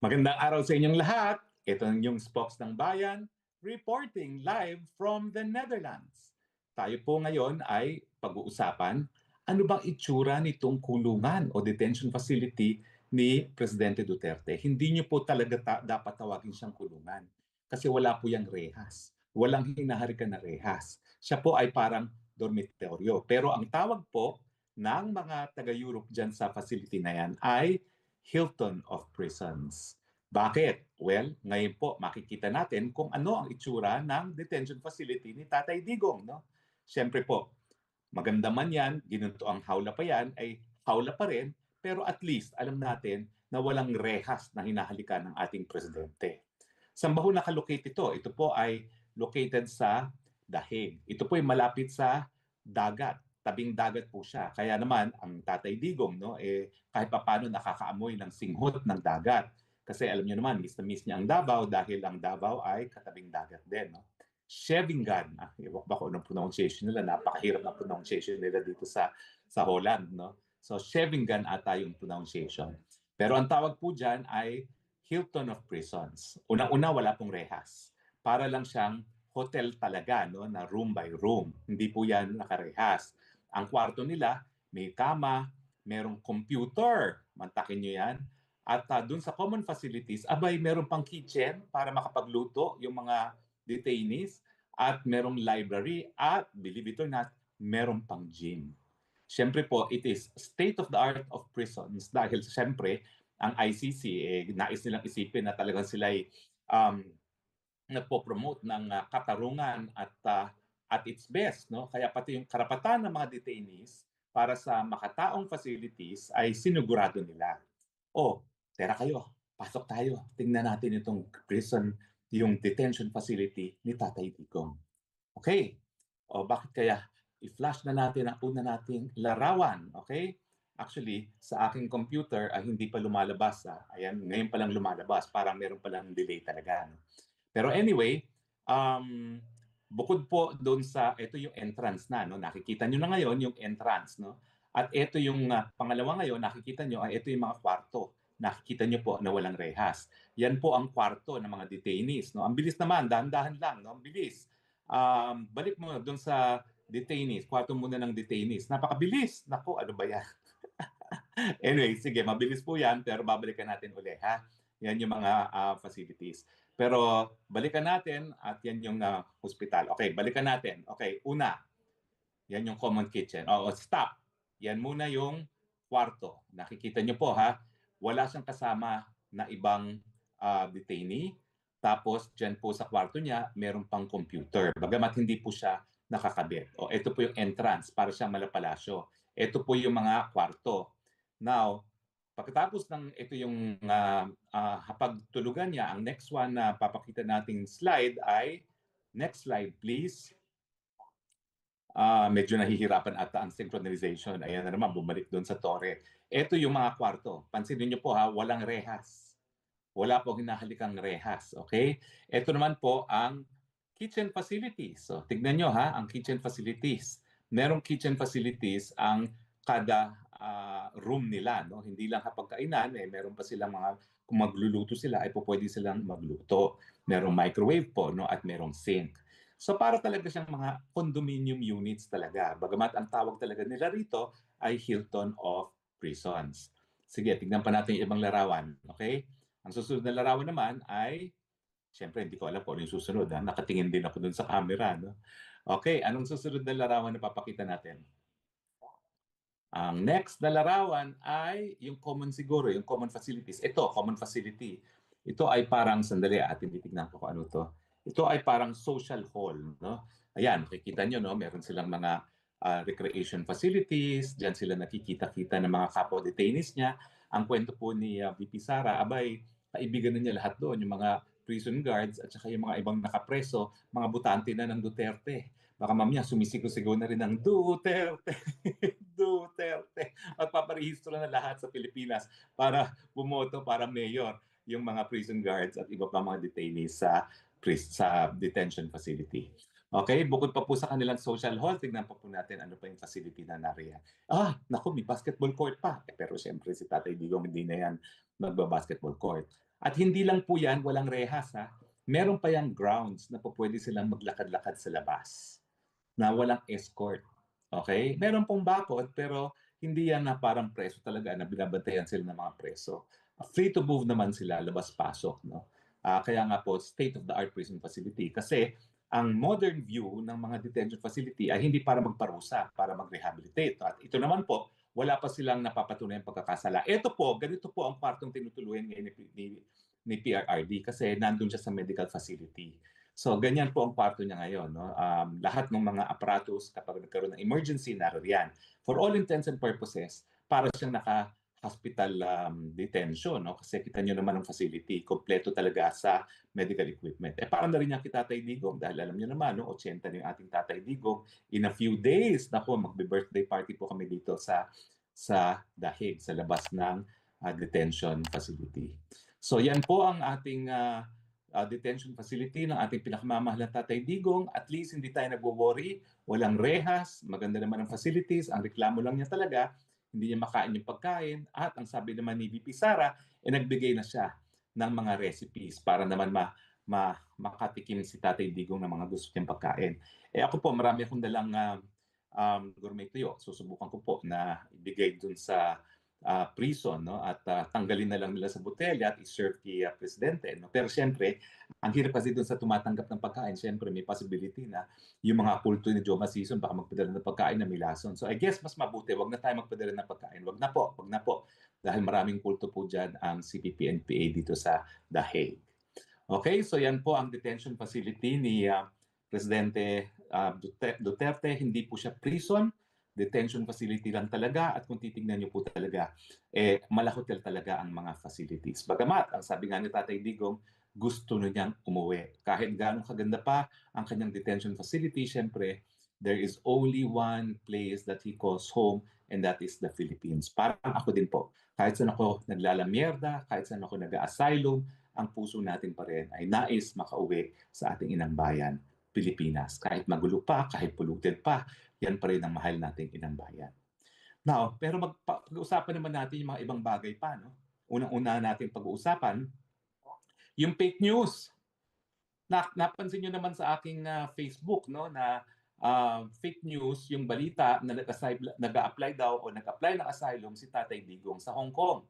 Magandang araw sa inyong lahat. Ito ang inyong Spokes ng Bayan, reporting live from the Netherlands. Tayo po ngayon ay pag-uusapan ano bang itsura nitong kulungan o detention facility ni Presidente Duterte. Hindi niyo po talaga dapat tawagin siyang kulungan kasi wala po yang rehas. Walang hinaharikan na rehas. Siya po ay parang dormitoryo. Pero ang tawag po ng mga taga-Europe dyan sa facility na yan ay Hilton of Prisons. Bakit? Well, ngayon po makikita natin kung ano ang itsura ng detention facility ni Tatay Digong. No? Siyempre po, maganda man yan, ginunto ang hawla pa yan, ay hawla pa rin, pero at least alam natin na walang rehas na hinahalikan ng ating presidente. Saan ba ho nakalocate ito? Ito po ay located sa Dahig. Ito po ay malapit sa dagat. Tabing dagat po siya. Kaya naman, ang Tatay Digong, no, kahit paano nakakaamoy ng singhot ng dagat. Kasi alam niyo naman, miss na miss niya ang Davao dahil ang Davao ay katabing dagat din. No? Scheveningen, iwak ba ko anong pronunciation nila, napakahirap na pronunciation nila dito sa Holland. No? So Scheveningen ata yung pronunciation. Pero ang tawag po dyan ay Hilton of Prisons. Unang-una, wala pong rehas. Para lang siyang hotel talaga, no, na room by room. Hindi po yan nakarehas. Ang kwarto nila, may kama, merong computer, mantakin nyo yan. At dun sa common facilities, abay, meron pang kitchen para makapagluto yung mga detainees at merong library at, believe it or not, meron pang gym. Siyempre po, it is state of the art of prisons dahil siyempre, ang ICC, nais nilang isipin na talagang sila ay nagpo-promote ng katarungan at its best. No? Kaya pati yung karapatan ng mga detainees para sa makataong facilities ay sinigurado nila. Tera kayo, pasok tayo. Tingnan natin itong prison, yung detention facility ni Tatay Digong. Okay. Bakit kaya i-flash na natin ang una nating larawan. Okay? Actually, sa aking computer ay hindi pa lumalabas. Ayan, ngayon pa lang lumalabas. Parang meron pa lang delay talaga. No? Pero anyway, bukod po doon sa, ito yung entrance na. No? Nakikita nyo na ngayon yung entrance. No? At ito yung pangalawa ngayon, nakikita nyo, ito yung mga kwarto. Nakikita nyo po na walang rehas. Yan po ang kwarto ng mga detainees. No? Ang bilis naman, dahan-dahan lang. No? Ang bilis. Balik mo doon sa detainees. Kwarto muna ng detainees. Napakabilis. Naku, ano ba yan? Anyway, sige, mabilis po yan, pero babalikan natin uli, ha? Yan yung mga facilities. Pero balikan natin at yan yung hospital. Okay, balikan natin. Okay, una, yan yung common kitchen. Stop. Yan muna yung kwarto. Nakikita nyo po, ha? Wala siyang kasama na ibang detainee. Tapos, dyan po sa kwarto niya, meron pang computer. Bagamat hindi po siya nakakabit. Ito po yung entrance para siyang malapalasyo. Ito po yung mga kwarto. Now, pagkatapos ng ito yung hapagtulugan niya, ang next one na papakita nating slide ay, next slide please. Medyo nahihirapan ata ang synchronization. Ayan na naman, bumalik doon sa tore. Ito yung mga kwarto. Pansinin niyo po, ha, walang rehas. Wala po hinahalikang rehas. Okay? Ito naman po ang kitchen facilities. So, tignan nyo, ha, ang kitchen facilities. Merong kitchen facilities ang kada room nila. No? Hindi lang hapagkainan, meron pa silang mga, kung magluluto sila, ay po pwede silang magluto. Merong microwave po, no? At merong sink. So para talaga siyang mga condominium units talaga. Bagamat ang tawag talaga nila rito ay Hilton of Prisons. Sige, tignan pa natin yung ibang larawan. Okay? Ang susunod na larawan naman ay, siyempre hindi ko alam kung ano yung susunod. Nakatingin din ako dun sa camera. No? Okay, anong susunod na larawan na papakita natin? Ang next na larawan ay yung common siguro, yung common facilities. Ito, common facility. Ito ay parang, sandali, atin titignan ko kung ano to. Ito ay parang social hall. No? Ayan, makikita nyo, no? Meron silang mga recreation facilities. Diyan sila nakikita-kita ng mga kapwa detainees niya. Ang kwento po ni VP Sara, abay, kaibigan na niya lahat doon. Yung mga prison guards at saka yung mga ibang nakapreso, mga butante na ng Duterte. Baka mamaya sumisigaw-sigaw na rin ng Duterte, Duterte. At paparehistro na lahat sa Pilipinas para bumoto para mayor yung mga prison guards at iba pa mga detainees sa detention facility. Okay, bukod pa po sa kanilang social hall, tignan pa po natin ano pa yung facility na nariyan. Naku, may basketball court pa. Pero siyempre si Tatay Digong hindi na yan magba-basketball court. At hindi lang po yan, walang rehas ha. Meron pa yung grounds na po pwede silang maglakad-lakad sa labas na walang escort. Okay? Meron pong bakod pero hindi yan na parang preso talaga na binabantayan sila ng mga preso. Free to move naman sila, labas-pasok. No? Kaya nga po, state-of-the-art prison facility. Kasi ang modern view ng mga detention facility ay hindi para magparusa, para mag-rehabilitate. At ito naman po, wala pa silang napapatunayang pagkakasala. Ito po, ganito po ang partong tinutuluyan ngayon ni PRRD kasi nandun siya sa medical facility. So ganyan po ang parto niya ngayon. No? Lahat ng mga aparatos kapag nagkaroon ng emergency, naroriyan. For all intents and purposes, para siyang naka-hospital detention. No? Kasi kita nyo naman ang facility, kompleto talaga sa medical equipment. Parang na rin niya kita Tatay Digong dahil alam niyo naman, no, 80 na yung ating Tatay Digong. In a few days, naku, magbe-birthday party po kami dito sa Dahig, sa labas ng detention facility. So yan po ang ating detention facility ng ating pinakamamahal na Tatay Digong. At least hindi tayo nagwo-worry, walang rehas, maganda naman ang facilities. Ang reklamo lang niya talaga, hindi niya makain yung pagkain. At ang sabi naman ni VP Sara, nagbigay na siya ng mga recipes para naman makatikim si Tatay Digong ng mga gusto niyang pagkain. Ako po, marami akong dalang gourmet tuyo. Susubukan ko po na ibigay dun sa prison, no? At tanggalin na lang nila sa botelya at i-serve kay presidente. No? Pero siyempre, ang hirap kasi doon sa tumatanggap ng pagkain, siyempre may possibility na yung mga kulto ni Joma Season baka magpadala ng pagkain na may lason. So I guess mas mabuti, wag na tayo magpadala ng pagkain. Wag na po. Dahil maraming kulto po dyan ang CPP-NPA dito sa The Hague. Okay, so yan po ang detention facility ni Presidente Duterte. Hindi po siya prison, detention facility lang talaga at kung titingnan niyo po talaga, malahotel talaga ang mga facilities. Bagamat, ang sabi nga ni Tatay Digong, gusto niyang umuwi. Kahit gano'ng kaganda pa ang kanyang detention facility, syempre, there is only one place that he calls home and that is the Philippines. Parang ako din po. Kahit saan ako naglalamierda, kahit saan ako nag-asylum, ang puso natin pa rin ay nais makauwi sa ating inang bayan, Pilipinas. Kahit magulo pa, kahit polluted pa, yan pa rin ang mahal nating inang bayan. Now, pero pag-uusapan naman natin yung mga ibang bagay pa. No? Unang-una natin pag-uusapan, yung fake news. Napansin nyo naman sa aking Facebook no, na fake news, yung balita na nag-apply daw o nag-apply ng asylum si Tatay Digong sa Hong Kong.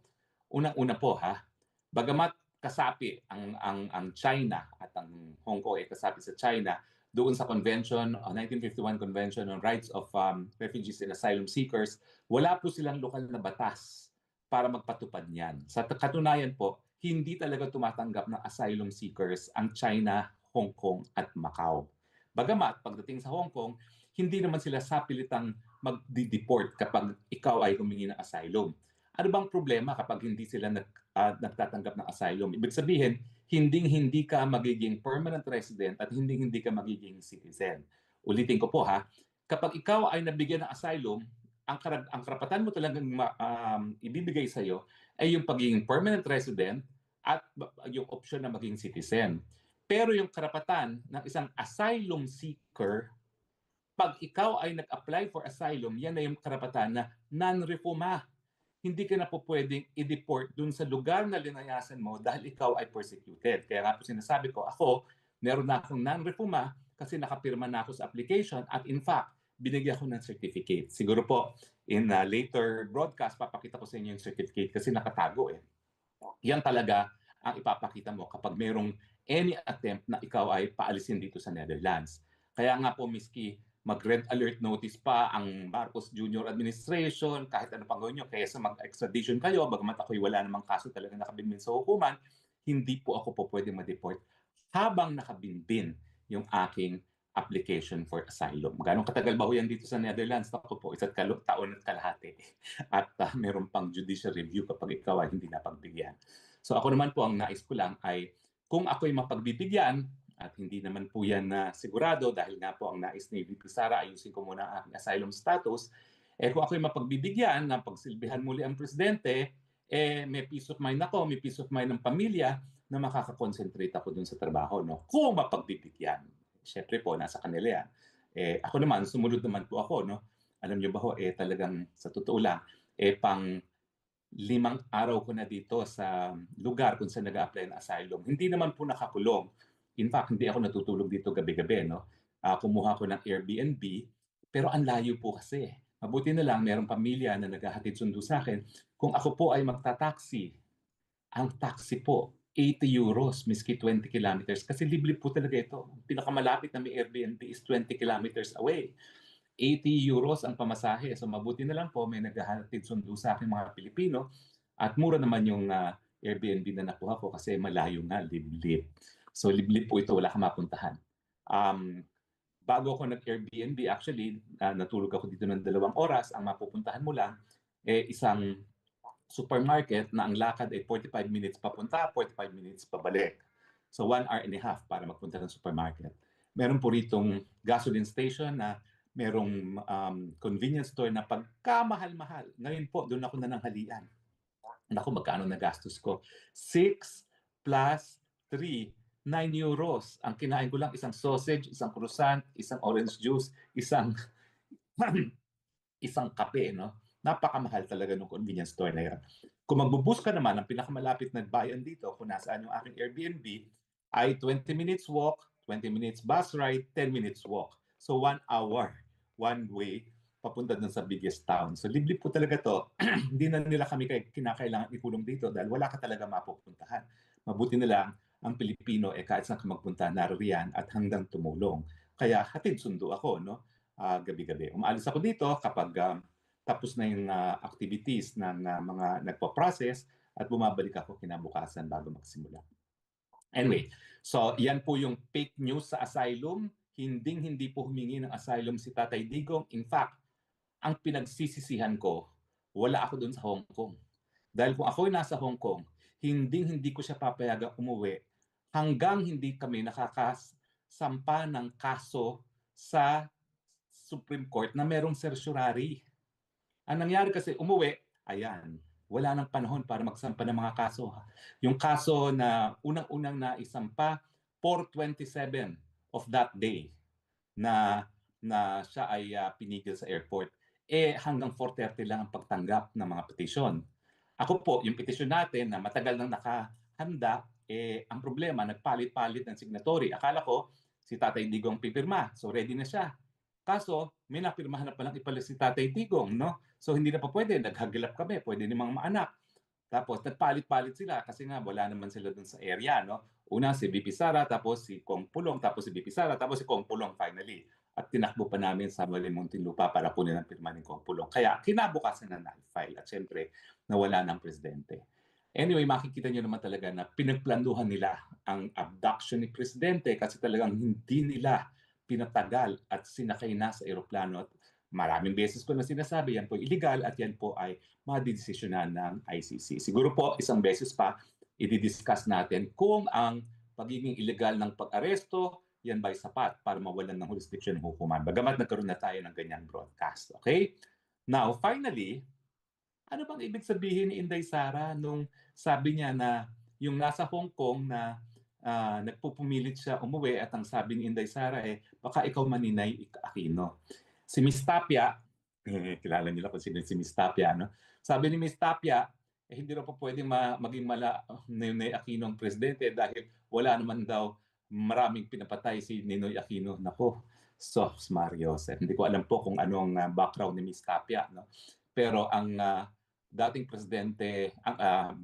Unang-una po ha, bagamat kasapi ang China at ang Hong Kong ay kasapi sa China doon sa convention, 1951 Convention on Rights of Refugees and Asylum Seekers, wala po silang lokal na batas para magpatupad niyan. Sa katunayan po, hindi talaga tumatanggap ng asylum seekers ang China, Hong Kong at Macau. Bagamat pagdating sa Hong Kong, hindi naman sila sapilitang mag-deport kapag ikaw ay humingi ng asylum. Ano bang problema kapag hindi sila nagtatanggap ng asylum? Ibig sabihin, hindi ka magiging permanent resident at hindi ka magiging citizen. Ulitin ko po ha, kapag ikaw ay nabigyan ng asylum, ang karapatan mo talagang ibibigay sa iyo ay yung pagiging permanent resident at yung option na maging citizen. Pero yung karapatan ng isang asylum seeker, pag ikaw ay nag-apply for asylum, yan na yung karapatan na non-refoulement. Hindi ka na po pwedeng i-deport dun sa lugar na linayasan mo dahil ikaw ay persecuted. Kaya nga po sinasabi ko, ako, meron na akong non-refoulement kasi nakapirma na ako sa application at in fact, binigyan ko ng certificate. Siguro po, in a later broadcast, papakita ko sa inyo yung certificate kasi nakatago eh. Yan talaga ang ipapakita mo kapag merong any attempt na ikaw ay paalisin dito sa Netherlands. Kaya nga po, miski mag-red alert notice pa ang Marcos Jr. administration, kahit ano pang gawin nyo, kaya sa mag-extradition kayo, bagamat ako'y wala namang kaso talaga nakabinbin sa hukuman, hindi po ako po pwede ma-deport habang nakabinbin yung aking application for asylum. Ganong katagal ba ho yan dito sa Netherlands? Ako po, isa't taon at kalahati. At meron pang judicial review kapag ikaw ay hindi napagbigyan. So ako naman po, ang nais ko lang ay kung ako'y mapagbibigyan, at hindi naman po yan na sigurado dahil nga po ang nais ni VP Sara, ayusin ko muna ang aking asylum status, kung ako'y mapagbibigyan na pagsilbihan muli ang presidente, may peace of mind ako, may peace of mind ng pamilya na makakakonsentrate ako dun sa trabaho. No? Kung mapagbibigyan. Siyempre po, nasa kanila yan. Ako naman, sumunod naman po ako. No? Alam niyo ba ho, talagang sa totoo lang, 5 araw ko na dito sa lugar kung saan nag-a-apply ng asylum. Hindi naman po nakakulong. In fact, hindi ako natutulog dito gabi-gabi, no? Kumuha ko ng Airbnb, pero ang layo po kasi. Mabuti na lang merong pamilya na naghahatid sundo sa akin. Kung ako po ay magta-taxi, ang taxi po, €80, miski 20 kilometers. Kasi libre po talaga ito. Ang pinakamalapit na may Airbnb is 20 kilometers away. €80 ang pamasahe. So mabuti na lang po may naghahatid sundo sa akin mga Pilipino at mura naman yung Airbnb na nakuha ko kasi malayo nga, liblib. So liblib po ito, wala kang mapuntahan. Um, Bago ako nag-Airbnb, actually, natulog ako dito ng 2 oras. Ang mapupuntahan mo lang, isang supermarket na ang lakad ay 45 minutes papunta, 45 minutes pabalik. So 1 hour and a half para magpunta ng supermarket. Meron po ritong gasoline station na merong convenience store na pagkamahal-mahal. Ngayon po, doon ako nananghalian. Naku, magkano na gastos ko? 6 plus 3, €9. Ang kinain ko lang isang sausage, isang croissant, isang orange juice, isang isang kape, no? Napakamahal talaga ng convenience store na yan. Kung magbubus ka naman, ang pinakamalapit na bayan dito, kung nasaan yung aking Airbnb, ay 20 minutes walk, 20 minutes bus ride, 10 minutes walk. So 1 hour, one way, papunta dun sa biggest town. So liblib po talaga to. Hindi na nila kami kinakailangan ikulong dito dahil wala ka talaga mapupuntahan. Mabuti na lang, ang Pilipino, kahit saan ka magpunta, naririyan at hanggang tumulong. Kaya hatid sundo ako, no? Gabi-gabi. Umaalis ako dito kapag tapos na yung activities ng mga nagpo-process at bumabalik ako kinabukasan bago magsimula. Anyway, so yan po yung fake news sa asylum. Hindi po humingi ng asylum si Tatay Digong. In fact, ang pinagsisisihan ko, wala ako doon sa Hong Kong. Dahil kung ako'y nasa Hong Kong, hindi ko siya papayagang umuwi hanggang hindi kami nakakasampa ng kaso sa Supreme Court na merong certiorari. Ang nangyari kasi umuwi, ayan, wala nang panahon para magsampa ng mga kaso. Yung kaso na unang-unang naisampa, 4:27 of that day na siya ay pinigil sa airport. Hanggang 4:30 lang ang pagtanggap ng mga petisyon. Ako po, yung petisyon natin na matagal nang nakahanda, ang problema, nagpalit-palit ng signatory. Akala ko si Tatay Digong pipirma, so ready na siya. Kaso, may napirmahan na palang ipalit si Tatay Digong, no? So hindi na pa pwede, naghagilap kami, pwede namang maanak. Tapos nagpalit-palit sila kasi nga wala naman sila dun sa area, no? Una si VP Sara, tapos si Kong Pulong, tapos si VP Sara, tapos si Kong Pulong finally. At tinakbo pa namin sa Muntinlupa para kunin ang pirma ni Kong Pulong. Kaya kinabukasan na null-file at syempre nawala ng presidente. Anyway, makikita nyo naman talaga na pinagplanuhan nila ang abduction ni presidente kasi talagang hindi nila pinatagal at sinakay na sa eroplano. At maraming beses ko na sinasabi, yan po illegal at yan po ay madidesisyonan ng ICC. Siguro po isang beses pa i-discuss natin kung ang pagiging illegal ng pag-aresto, yan ba'y sapat para mawalan ng jurisdiction ng hukuman. Bagamat nagkaroon na tayo ng ganyang broadcast. Okay? Now, finally, ano bang ibig sabihin ni Inday Sara nung sabi niya na yung nasa Hong Kong na nagpupumilit siya umuwi at ang sabi ni Inday Sara baka ikaw Maninay Aquino. Si Miss Tapia, kilala nila kung sino si Miss Tapia, no? Sabi ni Miss Tapia, hindi raw po pwedeng maging Ninoy Aquino ang presidente dahil wala naman daw maraming pinapatay si Ninoy Aquino. Nako, Sos Mario Joseph. Hindi ko alam po kung anong background ni Miss Tapia, no? Pero ang dating presidente,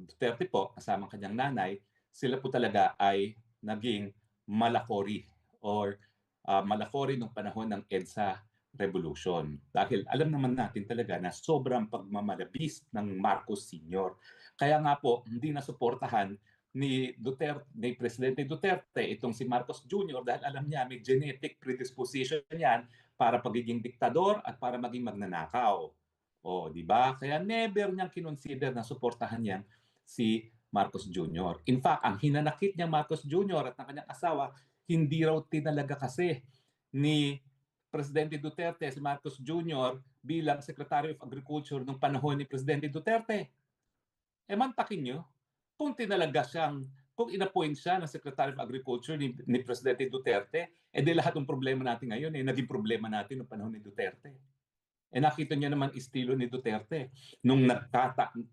Duterte po, kasama kanyang nanay, sila po talaga ay naging malakori or malakori nung panahon ng EDSA Revolution. Dahil alam naman natin talaga na sobrang pagmamalabis ng Marcos Sr. Kaya nga po, hindi nasuportahan ni Presidente Duterte itong si Marcos Jr. dahil alam niya may genetic predisposition yan para pagiging diktador at para maging magnanakaw. O, di ba? Kaya never niyang kinonsider na suportahan niya si Marcos Jr. In fact, ang hinanakit niya Marcos Jr. at ng kanyang asawa, hindi raw tinalaga kasi ni Presidente Duterte si Marcos Jr. bilang Secretary of Agriculture nung panahon ni Presidente Duterte. Mantakin niyo, kung tinalaga siyang, kung inappoint siya ng Secretary of Agriculture ni Presidente Duterte, di lahat ng problema natin ngayon naging problema natin noong panahon ni Duterte. Nakita niyo naman estilo ni Duterte. Nung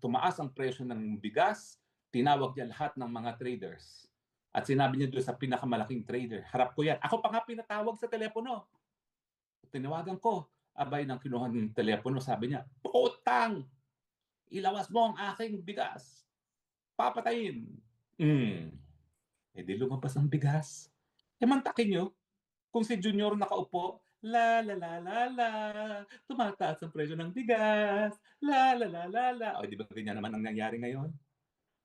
tumaas ang presyo ng bigas, tinawag niya lahat ng mga traders. At sinabi niya doon sa pinakamalaking trader, harap ko yan. Ako pa nga pinatawag sa telepono. Tinawagan ko. Abay, nang kinuha ng telepono, sabi niya, putang! Ilawas mo ang aking bigas. Papatayin. Di lumabas ang bigas. Mantakin nyo, kung si Junior nakaupo, la la la la la, tumataas ang presyo ng bigas, la la la la la. O, di ba ganyan naman ang nangyari ngayon?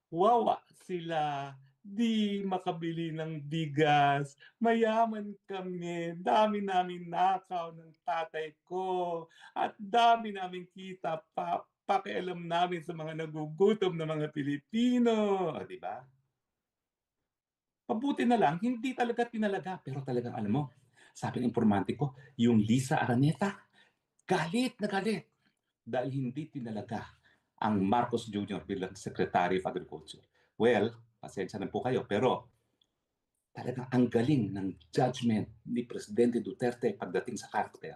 Wawa sila, di makabili ng bigas. Mayaman kami, dami namin nakaw ng tatay ko, at dami namin kita pa, pakialam namin sa mga nagugutom na mga Pilipino. O, di ba? Mabuti na lang, hindi talaga tinalaga. Pero talagang alam mo, sabi ng informante ko, yung Lisa Araneta, galit na galit dahil hindi tinalaga ang Marcos Jr. bilang Secretary of Agriculture. Well, pasensya na po kayo, pero talagang ang galing ng judgment ni Presidente Duterte pagdating sa character.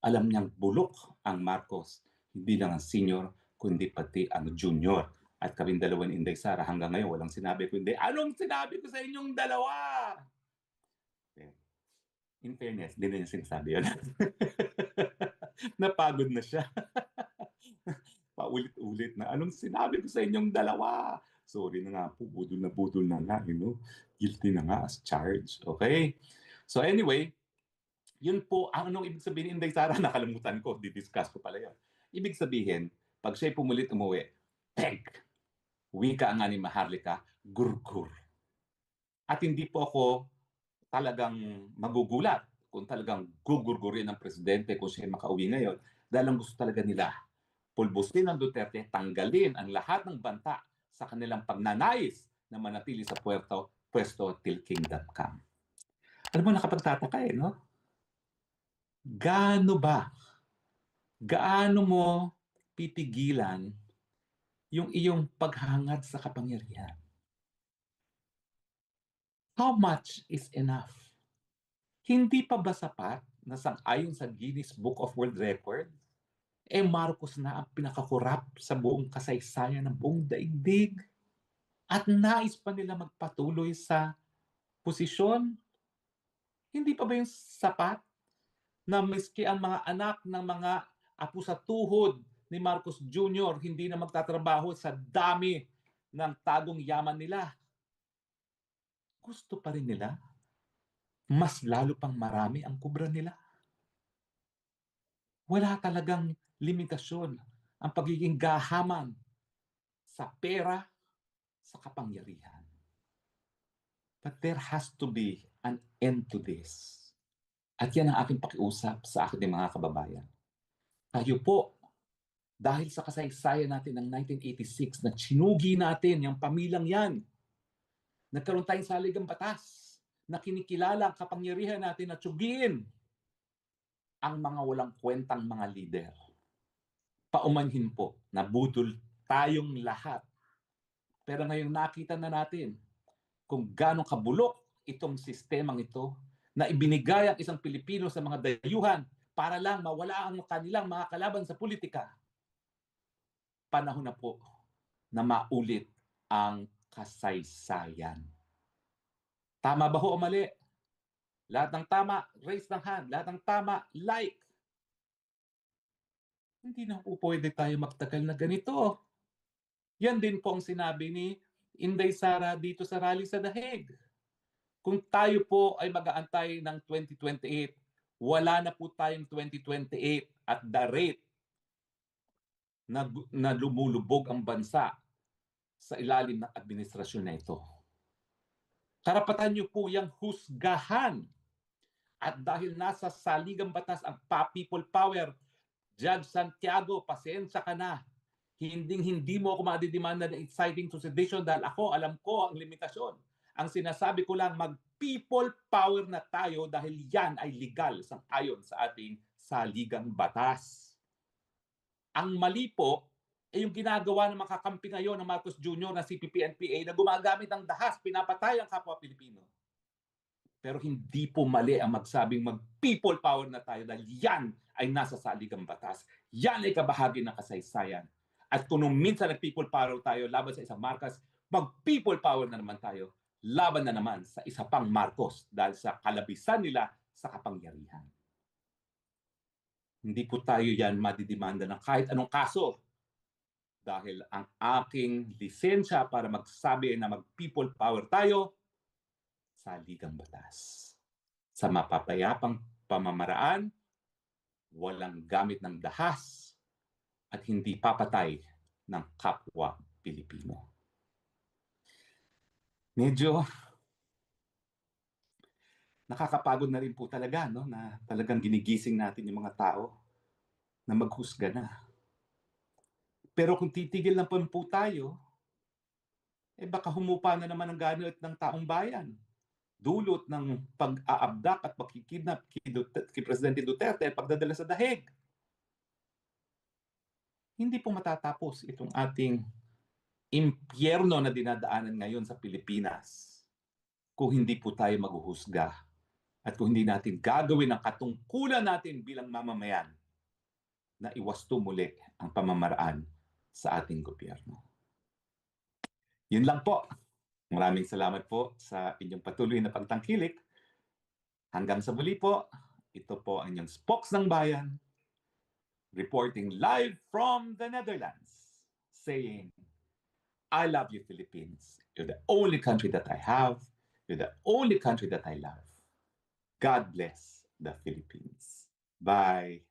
Alam niyang bulok ang Marcos, hindi lang ang senior, kundi pati ang junior. At kaming dalawa ni Inday Sara hanggang ngayon walang sinabi kundi, anong sinabi ko sa inyong dalawa? In fairness, hindi na niya sinasabi yun. Napagod na siya. Paulit-ulit na, anong sinabi ko sa inyong dalawa? Sorry na nga po, budol na nga, guilty na nga as charged. Okay? So anyway, yun po, anong ibig sabihin ni Inday Sara? Nakalimutan ko, di-discuss ko pala yun. Ibig sabihin, pag siya'y pumulit umuwi, peg! Wika nga ni Maharlika, gurgur. At hindi po ako talagang magugulat kung talagang gugurgurin ng presidente kung siya makauwi ngayon dahil ang gusto talaga nila, pulbusin ng Duterte, tanggalin ang lahat ng banta sa kanilang pagnanais na manatili sa pwesto till kingdom come. Alam mo, nakapagtataka no? Gaano mo pipigilan yung iyong paghangad sa kapangyarihan? How much is enough? Hindi pa ba sapat na sang-ayon sa Guinness Book of World Records? Marcos na ang pinakakorap sa buong kasaysayan ng buong daigdig. At nais pa nila magpatuloy sa posisyon? Hindi pa ba yung sapat na miski ang mga anak ng mga apo sa tuhod ni Marcos Jr. hindi na magtatrabaho sa dami ng tagong yaman nila? Gusto pa rin nila mas lalo pang marami ang kubra nila. Wala talagang limitasyon ang pagiging gahaman sa pera, sa kapangyarihan. But there has to be an end to this. At yan ang aking pakiusap sa aking mga kababayan. Tayo po, dahil sa kasaysayan natin ng 1986 na sinugi natin yung pamilyang yan, nagkaroon tayong saligang batas na kinikilala ang kapangyarihan natin na tsugiin ang mga walang kwentang mga lider. Paumanhin po na budol tayong lahat. Pero ngayong nakita na natin kung gaano kabulok itong sistemang ito na ibinigay ang isang Pilipino sa mga dayuhan para lang mawala ang kanilang mga kalaban sa politika. Panahon na po na maulit ang kasaysayan. Tama ba ho o mali? Lahat ng tama, raise ng hand. Lahat ng tama, like. Hindi na po pwede tayo magtagal na ganito. Yan din po ang sinabi ni Inday Sara dito sa rally sa Daheg. Kung tayo po ay mag-aantay ng 2028, wala na po tayong 2028 at the rate na lumulubog ang bansa sa ilalim ng administrasyon na ito. Karapatan niyo po yung husgahan. At dahil nasa saligang batas ang people power, Judge Santiago, pasensya ka na. Hindi mo ako madidemanda ng inciting to sedition dahil ako, alam ko ang limitasyon. Ang sinasabi ko lang, mag-people power na tayo dahil yan ay legal sang-ayon sa ating saligang batas. Ang mali po ay yung ginagawa ng mga kakampi ngayon ng Marcos Jr. na CPP-NPA na gumagamit ng dahas, pinapatay ang kapwa Pilipino. Pero hindi po mali ang magsabing mag-people power na tayo dahil yan ay nasa saligang batas. Yan ay kabahagi ng kasaysayan. At kung nung minsan nag-people power tayo laban sa isang Marcos, mag-people power na naman tayo laban na naman sa isa pang Marcos dahil sa kalabisan nila sa kapangyarihan. Hindi po tayo yan madidimanda ng kahit anong kaso dahil ang aking lisensya para magsabi na mag-people power tayo sa ligang batas. Sa mapapayapang pamamaraan, walang gamit ng dahas at hindi papatay ng kapwa Pilipino. Medyo nakakapagod na rin po talaga, no, na talagang ginigising natin yung mga tao na maghusga na. Pero kung titigil na po tayo, baka humupa na naman ang ganit ng taong bayan. Dulot ng pag-aabdak at pagkikidnap kay Presidente Duterte at pagdadala sa dahig. Hindi po matatapos itong ating impyerno na dinadaanan ngayon sa Pilipinas kung hindi po tayo maghuhusga at kung hindi natin gagawin ang katungkulan natin bilang mamamayan na iwasto muli ang pamamaraan sa ating gobyerno. Yun lang po. Maraming salamat po sa inyong patuloy na pagtangkilik. Hanggang sa muli po, ito po ang inyong Spokes ng Bayan, reporting live from the Netherlands, saying, I love you, Philippines. You're the only country that I have. You're the only country that I love. God bless the Philippines. Bye.